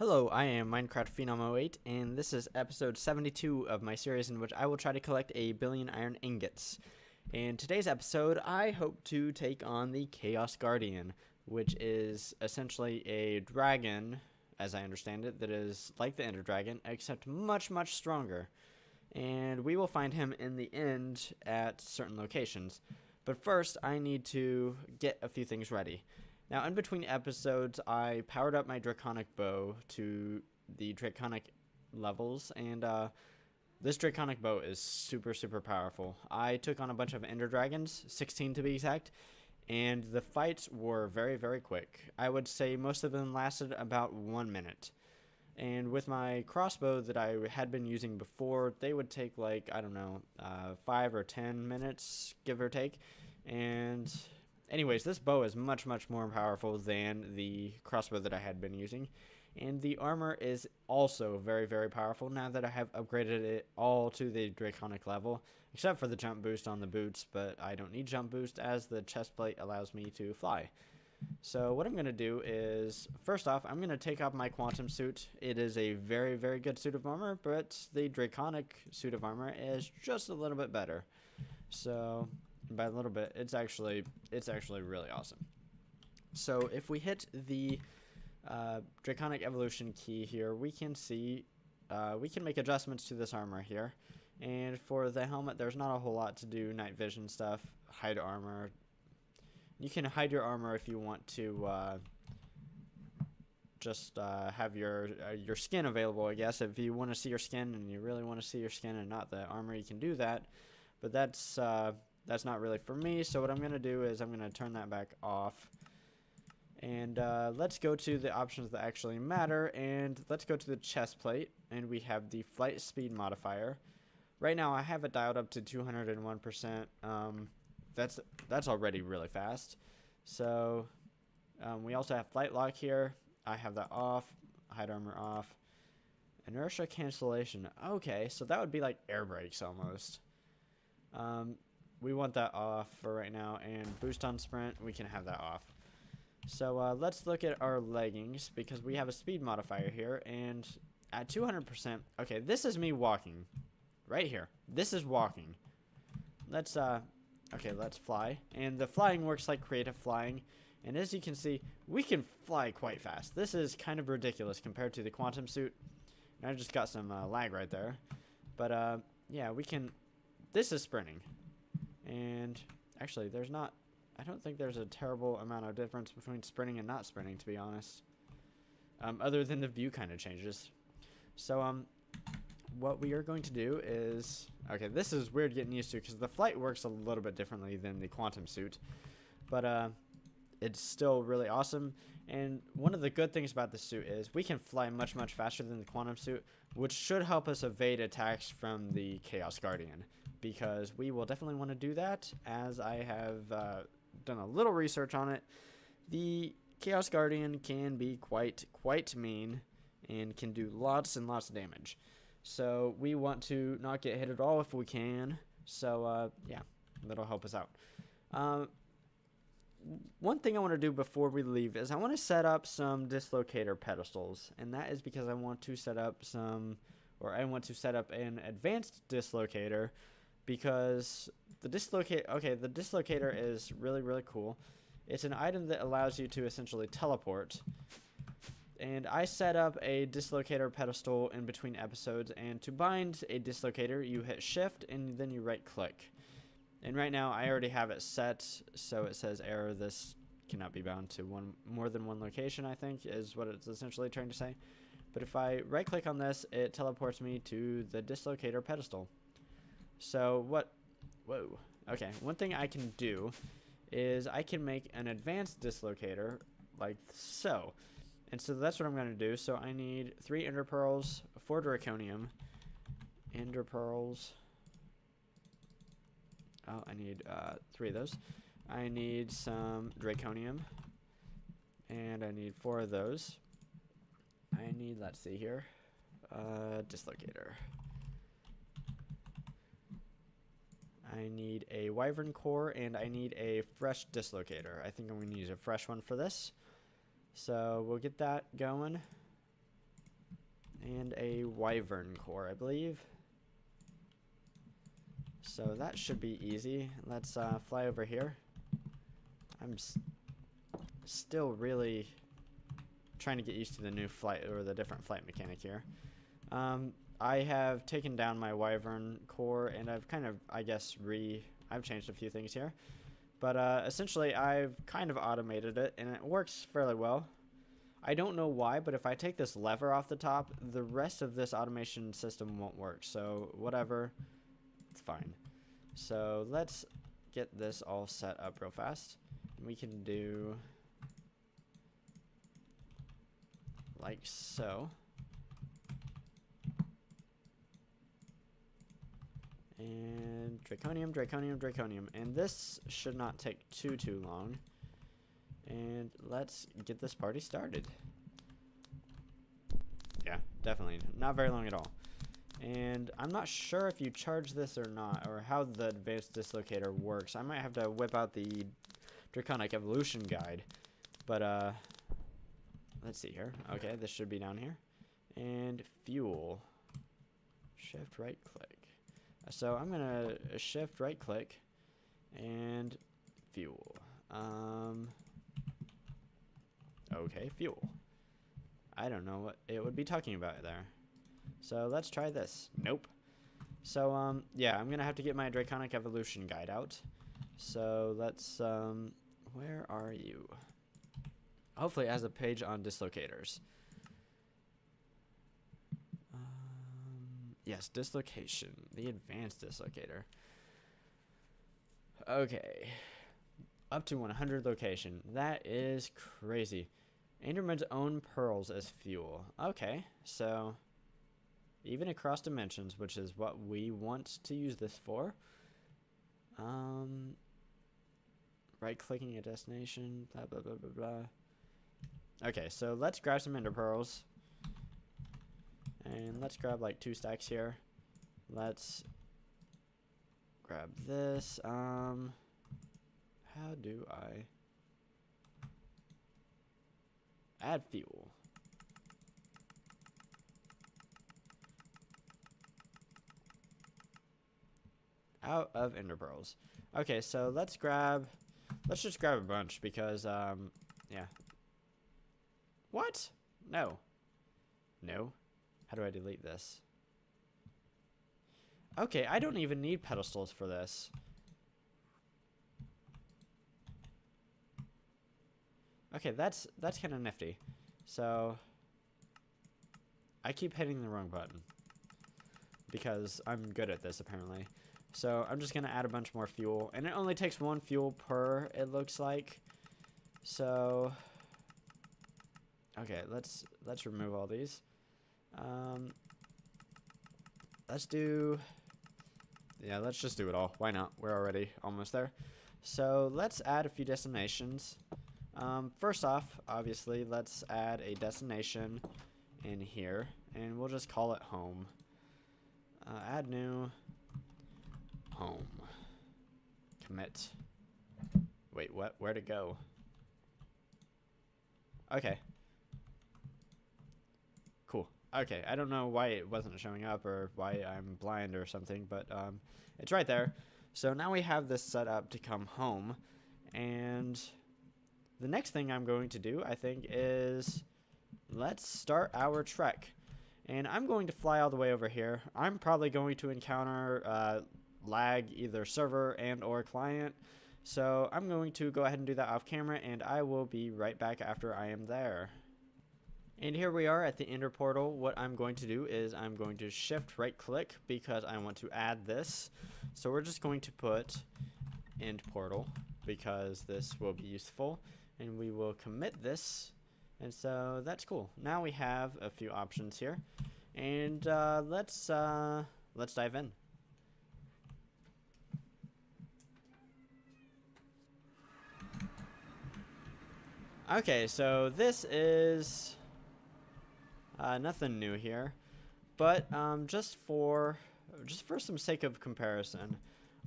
Hello, I am Minecraft Phenom 08, and this is episode 72 of my series in which I will try to collect a billion iron ingots. In today's episode, I hope to take on the Chaos Guardian, which is essentially a dragon, as I understand it, that is like the Ender Dragon, except much, much stronger. And we will find him in the end at certain locations. But first, I need to get a few things ready. Now, in between episodes, I powered up my Draconic bow to the Draconic levels, and this Draconic bow is super, super powerful. I took on a bunch of Ender Dragons, 16 to be exact, and the fights were very, very quick. I would say most of them lasted about 1 minute. And with my crossbow that I had been using before, they would take like, I don't know, 5 or 10 minutes, give or take, and anyways, this bow is much, much more powerful than the crossbow that I had been using. And the armor is also very, very powerful now that I have upgraded it all to the Draconic level. Except for the jump boost on the boots, but I don't need jump boost as the chest plate allows me to fly. So what I'm going to do is, first off, I'm going to take off my quantum suit. It is a very, very good suit of armor, but the Draconic suit of armor is just a little bit better. So by a little bit, it's actually really awesome. So if we hit the Draconic evolution key here, we can see we can make adjustments to this armor here. And for the helmet, there's not a whole lot to do. Night vision stuff, hide armor. You can hide your armor if you want to just have your skin available, I guess. If you want to see your skin and you really want to see your skin and not the armor, you can do that. But that's not really for me, so what I'm going to do is I'm going to turn that back off. And let's go to the options that actually matter, and let's go to the chest plate, and we have the flight speed modifier. Right now I have it dialed up to 201%. That's already really fast. So we also have flight lock here. I have that off, hide armor off. Inertia cancellation. Okay, so that would be like air brakes almost. We want that off for right now, and boost on sprint, we can have that off. So let's look at our leggings, because we have a speed modifier here, and at 200%, okay, this is me walking, right here. This is walking. Let's fly, and the flying works like creative flying, and as you can see, we can fly quite fast. This is kind of ridiculous compared to the quantum suit, and I just got some lag right there, but yeah, we can, this is sprinting. And actually, I don't think there's a terrible amount of difference between sprinting and not sprinting, to be honest. Other than the view kind of changes. So, what we are going to do is, okay, this is weird getting used to because the flight works a little bit differently than the quantum suit. But, it's still really awesome. And one of the good things about this suit is we can fly much, much faster than the quantum suit, which should help us evade attacks from the Chaos Guardian, because we will definitely want to do that, as I have done a little research on it. The Chaos Guardian can be quite mean and can do lots and lots of damage. So we want to not get hit at all if we can. So yeah, that'll help us out. One thing I want to do before we leave is I want to set up some dislocator pedestals, and that is because I want to set up an advanced dislocator, because the dislocator is really, really cool. It's an item that allows you to essentially teleport, and I set up a dislocator pedestal in between episodes, and to bind a dislocator you hit shift and then you right click. And right now I already have it set, so it says error, this cannot be bound to more than one location, I think is what it's essentially trying to say. But if I right click on this, it teleports me to the dislocator pedestal. So okay, one thing I can do is I can make an advanced dislocator like so. And so that's what I'm going to do. So I need 3 ender pearls, 4 draconium, ender pearls. Oh, I need 3 of those. I need some draconium, and I need 4 of those. I need, let's see here, dislocator. I need a wyvern core, and I need a fresh dislocator. I think I'm going to use a fresh one for this. So we'll get that going. and a wyvern core, I believe. So that should be easy. Let's fly over here. I'm still really trying to get used to the new flight, or the different flight mechanic here. I have taken down my wyvern core, and I've kind of, I guess, I've changed a few things here. But essentially, I've kind of automated it, and it works fairly well. I don't know why, but if I take this lever off the top, the rest of this automation system won't work. So whatever, it's fine. So let's get this all set up real fast. We can do like so. And draconium, draconium, draconium. And this should not take too long. And let's get this party started. Yeah, definitely. Not very long at all. And I'm not sure if you charge this or not, or how the advanced dislocator works. I might have to whip out the Draconic Evolution Guide. But, let's see here. Okay, this should be down here. And fuel. Shift right click. So I'm gonna shift right click and fuel. Okay, fuel. I don't know what it would be talking about there. So let's try this. Nope. So yeah, I'm gonna have to get my Draconic Evolution Guide out. So let's where are you? Hopefully it has a page on dislocators. Yes, dislocation, the advanced dislocator. Okay, up to 100 location. That is crazy. Enderman's own pearls as fuel. Okay, so even across dimensions, which is what we want to use this for. Right clicking a destination, blah blah blah blah blah. Okay, so let's grab some ender pearls. And let's grab like 2 stacks here. Let's grab this. How do I add fuel? Out of ender pearls. Okay, so let's just grab a bunch because yeah. What? No. No. How do I delete this? Okay, I don't even need pedestals for this. Okay, that's kind of nifty. So I keep hitting the wrong button because I'm good at this apparently. So I'm just gonna add a bunch more fuel, and it only takes 1 fuel per, it looks like. So okay, let's remove all these. Let's just do it all. Why not? We're already almost there. So let's add a few destinations. First off, obviously, let's add a destination in here, and we'll just call it home. Add new home. Commit. Wait, what? Where'd it go? Okay. Cool. Okay, I don't know why it wasn't showing up or why I'm blind or something, but it's right there. So now we have this set up to come home, and the next thing I'm going to do, I think, is let's start our trek. And I'm going to fly all the way over here. I'm probably going to encounter lag, either server and or client. So I'm going to go ahead and do that off camera, and I will be right back after I am there. And here we are at the Ender portal. What I'm going to do is I'm going to shift right click because I want to add this. So we're just going to put end portal because this will be useful, and we will commit this. And so that's cool. Now we have a few options here, and let's dive in. Okay, so this is nothing new here, but just for some sake of comparison,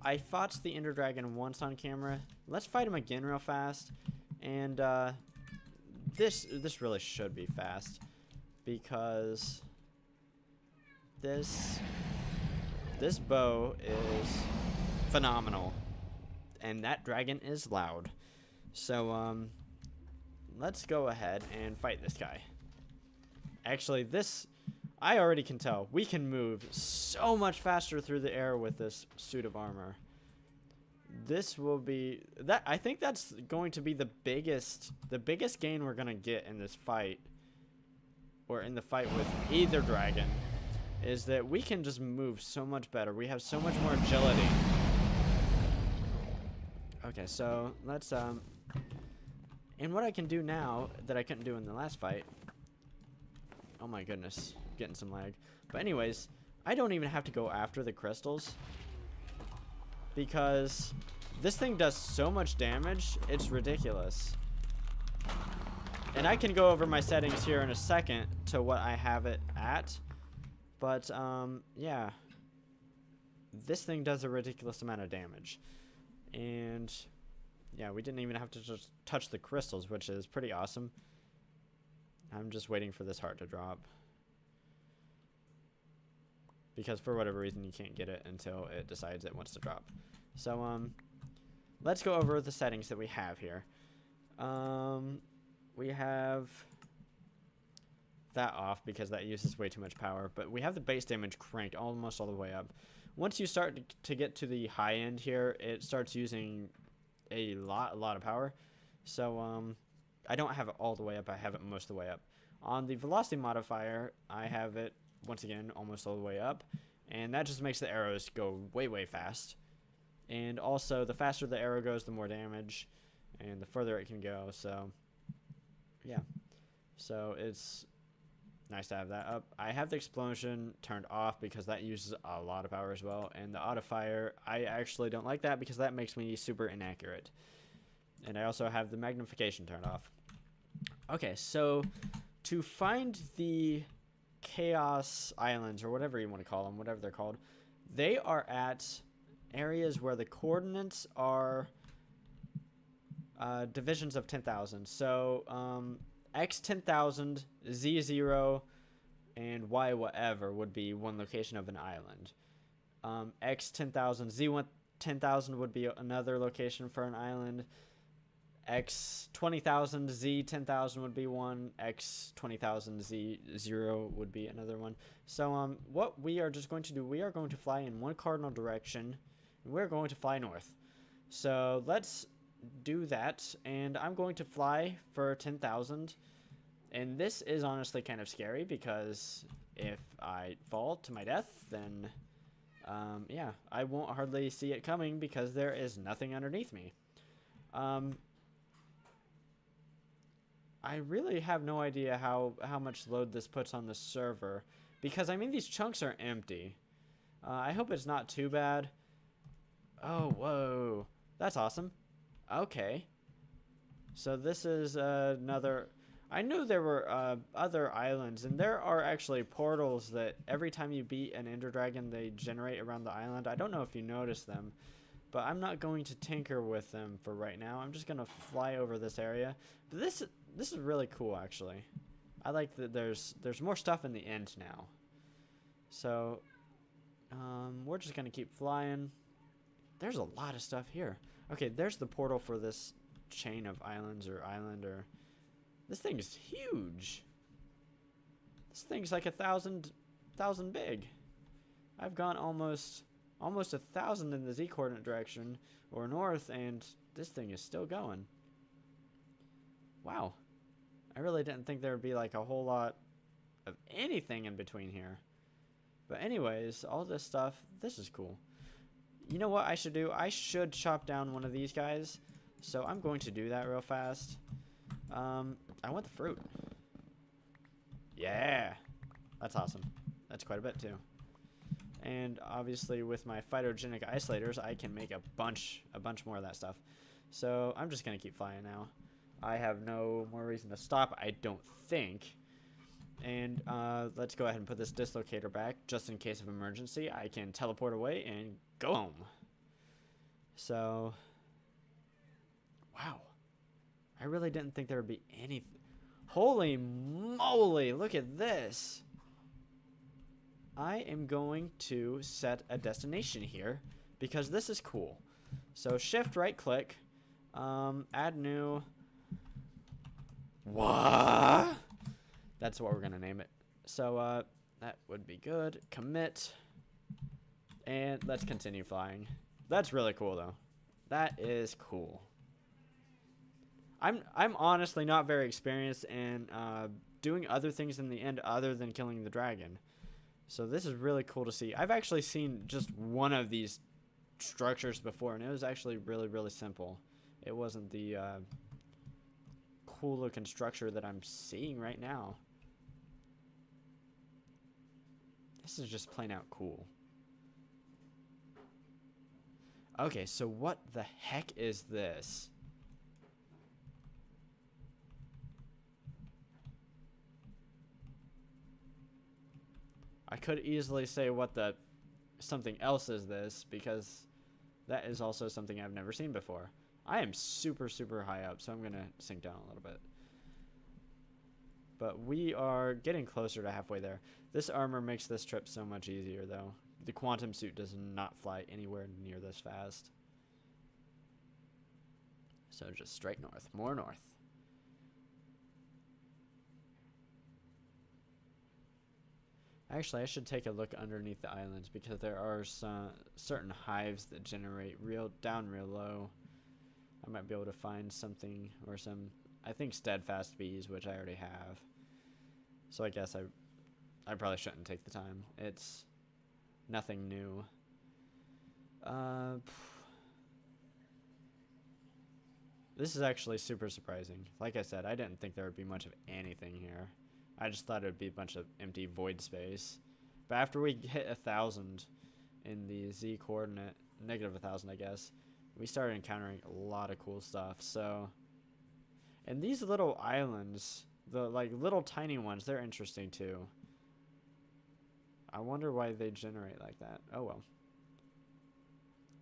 I fought the Ender Dragon once on camera. Let's fight him again real fast, and this really should be fast because this bow is phenomenal, and that dragon is loud. So let's go ahead and fight this guy. Actually, this, I already can tell we can move so much faster through the air with this suit of armor. This will be that, I think that's going to be the biggest gain we're gonna get in this fight, or in the fight with either dragon, is that we can just move so much better. We have so much more agility. Okay, so let's and what I can do now that I couldn't do in the last fight. Oh my goodness, getting some lag. But anyways, I don't even have to go after the crystals, because this thing does so much damage, it's ridiculous. And I can go over my settings here in a second to what I have it at. But, yeah. This thing does a ridiculous amount of damage. And, yeah, we didn't even have to just touch the crystals, which is pretty awesome. I'm just waiting for this heart to drop, because for whatever reason you can't get it until it decides it wants to drop. So let's go over the settings that we have here. We have that off because that uses way too much power, but we have the base damage cranked almost all the way up. Once you start to get to the high end here, it starts using a lot of power. So I don't have it all the way up, I have it most of the way up. On the velocity modifier, I have it once again almost all the way up, and that just makes the arrows go way fast. And also, the faster the arrow goes, the more damage, and the further it can go. So yeah, so it's nice to have that up. I have the explosion turned off because that uses a lot of power as well, and the auto fire, I actually don't like that because that makes me super inaccurate. And I also have the magnification turned off. Okay, so to find the Chaos Islands, or whatever you want to call them, whatever they're called, they are at areas where the coordinates are divisions of 10,000. So X 10,000, Z 0, and Y whatever would be one location of an island. X 10,000, Z 10,000 would be another location for an island. X 20,000, Z 10,000 would be one. X 20,000, Z 0 would be another one. So what we are just going to do, we are going to fly in one cardinal direction, and we're going to fly north. So let's do that, and I'm going to fly for 10,000. And this is honestly kind of scary, because if I fall to my death, then yeah, I won't hardly see it coming because there is nothing underneath me. I really have no idea how much load this puts on the server, because I mean these chunks are empty. I hope it's not too bad. Oh, whoa, that's awesome. Okay, so this is another. I knew there were other islands, and there are actually portals that every time you beat an Ender Dragon, they generate around the island. I don't know if you noticed them, but I'm not going to tinker with them for right now. I'm just gonna fly over this area. But this is really cool, actually. I like that there's more stuff in the end now. So we're just gonna keep flying. There's a lot of stuff here. Okay, there's the portal for this chain of islands, or island, or this thing is huge. This thing's like 1,000 big. I've gone almost 1,000 in the Z coordinate direction, or north, and this thing is still going. Wow, I really didn't think there would be like a whole lot of anything in between here. But anyways, all this stuff, this is cool. You know what I should do? I should chop down one of these guys. So I'm going to do that real fast. I want the fruit. Yeah, that's awesome. That's quite a bit too. And obviously with my phytogenic isolators, I can make a bunch more of that stuff. So I'm just gonna keep flying now. I have no more reason to stop, I don't think. And let's go ahead and put this dislocator back, just in case of emergency. I can teleport away and go home. So, wow. I really didn't think there would be anything. Holy moly, look at this. I am going to set a destination here because this is cool. So shift right click, add new. What? That's what we're gonna name it. So that would be good. Commit, and let's continue flying. That's really cool though. That is cool. I'm honestly not very experienced in doing other things in the end other than killing the dragon. So this is really cool to see. I've actually seen just one of these structures before, and it was actually really, really simple. It wasn't the cool looking structure that I'm seeing right now. This is just plain out cool. Okay, so what the heck is this? I could easily say what the something else is this, because that is also something I've never seen before. I am super, super high up, so I'm going to sink down a little bit. But we are getting closer to halfway there. This armor makes this trip so much easier, though. The quantum suit does not fly anywhere near this fast. So just straight north. More north. Actually, I should take a look underneath the islands, because there are some certain hives that generate down real low. I might be able to find something, or some, I think, steadfast bees, which I already have. So I guess I probably shouldn't take the time. It's nothing new. This is actually super surprising. Like I said, I didn't think there would be much of anything here. I just thought it would be a bunch of empty void space. But after we hit 1,000 in the Z coordinate, negative 1,000 I guess, we started encountering a lot of cool stuff. So, and these little islands, the like little tiny ones, they're interesting too. I wonder why they generate like that. Oh well.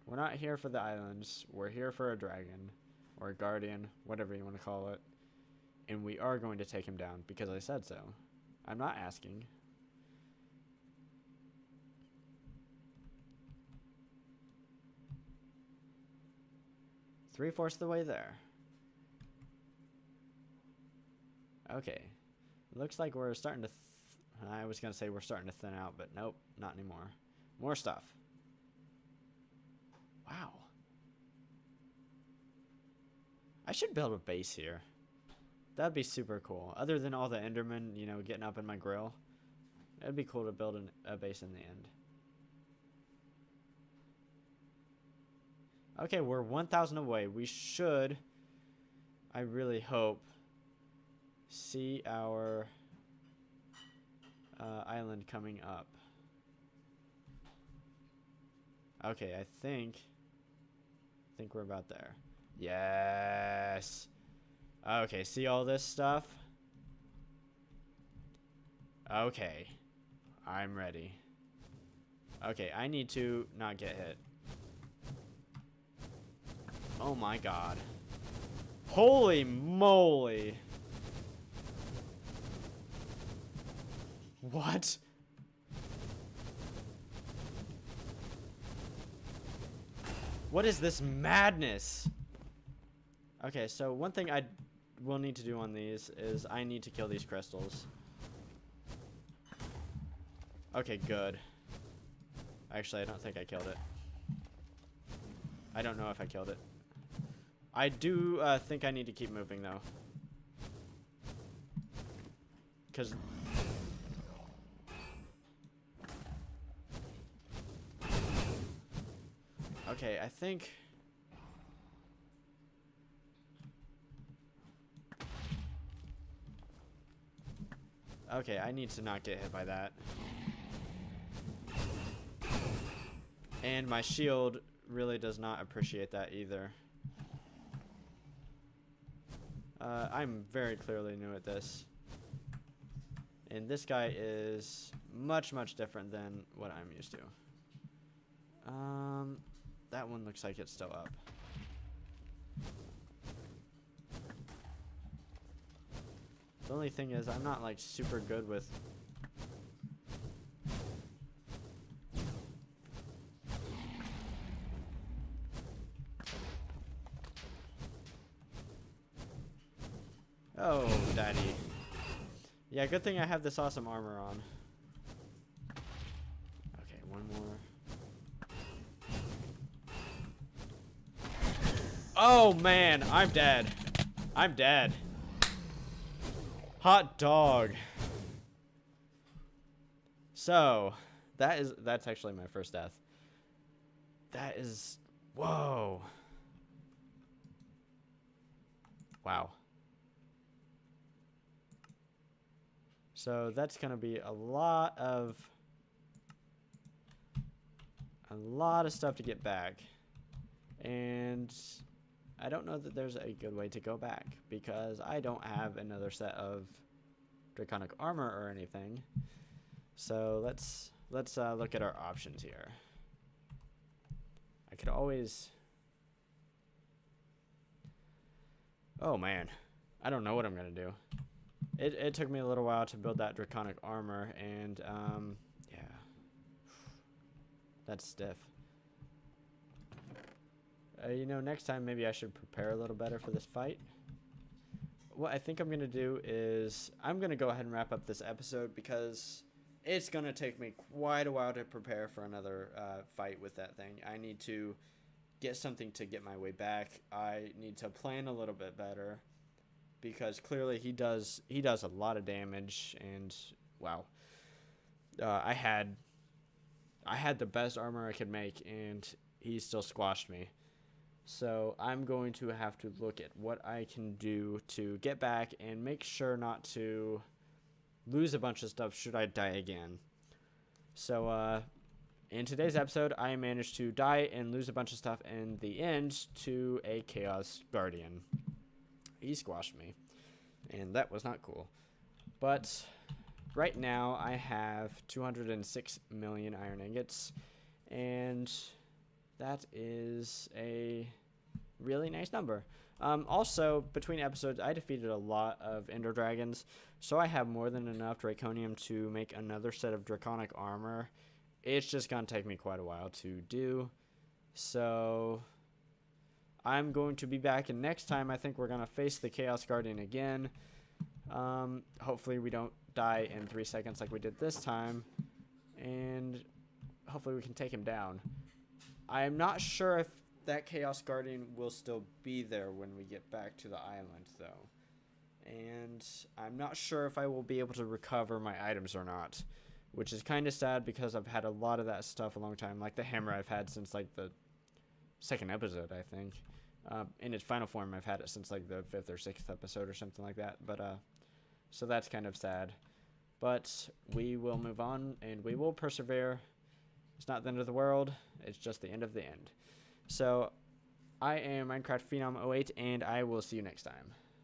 We're not here for the islands. We're here for a dragon, or a guardian, whatever you want to call it. And we are going to take him down because I said so. I'm not asking. Three-fourths of the way there. Okay. Looks like we're starting to... I was going to say we're starting to thin out, but nope, not anymore. More stuff. Wow. I should build a base here. That'd be super cool. Other than all the Endermen, you know, getting up in my grill. It'd be cool to build a base in the end. Okay, we're 1,000 away. We should, I really hope, see our island coming up. Okay, I think we're about there. Yes. Okay, see all this stuff? Okay. I'm ready. Okay, I need to not get hit. Oh my god. Holy moly. What? What is this madness? Okay, so one thing I will need to do on these is I need to kill these crystals. Okay, good. Actually, I don't think I killed it. I don't know if I killed it. I do think I need to keep moving, though. Because... Okay, I think... Okay, I need to not get hit by that. And my shield really does not appreciate that either. I'm very clearly new at this. And this guy is much, much different than what I'm used to. That one looks like it's still up. The only thing is I'm not like super good with Oh, daddy. Yeah, good thing I have this awesome armor on. Okay, one more. Oh, man. I'm dead. I'm dead. Hot dog. So, that's actually my first death. That is... Whoa. Wow. So that's going to be a lot of stuff to get back. And I don't know that there's a good way to go back because I don't have another set of draconic armor or anything. So let's look at our options here. I could always... Oh man, I don't know what I'm gonna do. It took me a little while to build that draconic armor, and yeah, that's stiff. You know, next time maybe I should prepare a little better for this fight. What I think I'm gonna do is I'm gonna go ahead and wrap up this episode because it's gonna take me quite a while to prepare for another fight with that thing. I need to get something to get my way back. I need to plan a little bit better because clearly he does a lot of damage, and wow, I had the best armor I could make and he still squashed me. So I'm going to have to look at what I can do to get back and make sure not to lose a bunch of stuff should I die again. So in today's episode, I managed to die and lose a bunch of stuff in the end to a Chaos Guardian. He squashed me, and that was not cool. But right now, I have 206 million iron ingots, and that is a really nice number. Also, between episodes, I defeated a lot of Ender Dragons, so I have more than enough Draconium to make another set of Draconic armor. It's just going to take me quite a while to do. So I'm going to be back, and next time I think we're going to face the Chaos Guardian again. Hopefully we don't die in 3 seconds like we did this time, and hopefully we can take him down. I'm not sure if that Chaos Guardian will still be there when we get back to the island, though. And I'm not sure if I will be able to recover my items or not, which is kind of sad because I've had a lot of that stuff a long time. Like the hammer I've had since like the 2nd episode, I think. In its final form, I've had it since like the 5th or 6th episode or something like that. But so that's kind of sad. But we will move on and we will persevere. It's not the end of the world. It's just the end of the end. So I am Minecraft Phenom 08, and I will see you next time.